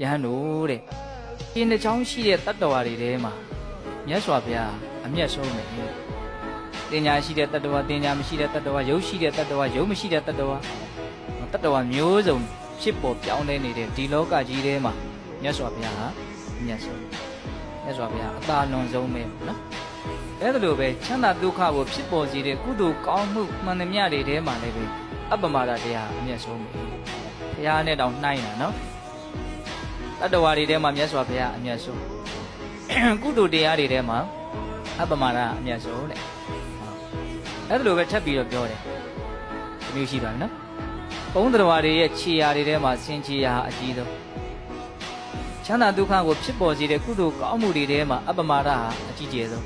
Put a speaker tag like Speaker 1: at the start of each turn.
Speaker 1: ယဟန်တို့တဲ့ဒီနှစ်ချောင်းရှိတဲ့တတ္တဝါတွေထဲမှာမြတ်စွာဘုရားအမျက်ဆုံးတယ်တင်ညာရှိတဲ့တတ္တဝါတင်ညာမရှိတဲ့တတ္တဝါယုတ်ရှိတဲ့တတ္တဝါယုတ်မရှိတဲ့တတ္တဝါမျိုးစုံဖြစ်ပေါ်ပြောင်းလဲနေတဲ့ဒီလောကကြီးထဲမှာမြတ်စွာဘုရားဟာအမျက်ဆုံးမြတ်စွာဘုရားအသာလွန်ဆုံးပဲနော်အဲ့ဒါလိုပဲချမ်းသာဒုက္ခကိုဖြစ်ပေါ်စေတဲ့ကုသိုလ်ကောင်းမှုမှန်သမျှတွေထဲမှာလည်းပဲအပ္ပမာဒတရားအမျက်ဆုံးပဲဘုရားနဲ့တောင်နှိုင်းတာနော်တတ္တဝါတွေထဲမှာမြတ်စွာဘုရားအမျက်ဆုံးကုသိုလ်တရားတွေထဲမှာအပ္ပမာဒအမျက်ဆုံးတဲ့အဲ့ဒါလိုပဲထပ်ပြီးတော့ပြောတယ်ဒီမျိုးရှိပါမယ်နော်ဘုံတော်တွေရဲ့ခြေရာတွေထဲမှာစင်ခြေရာအကြီးဆုံးချမ်းသာဒုက္ခကိုဖြစ်ပေါ်စေတဲ့ကုသိုလ်ကောင်းမှုတွေထဲမှာအပ္ပမာဒဟာအကြီးကျယ်ဆုံး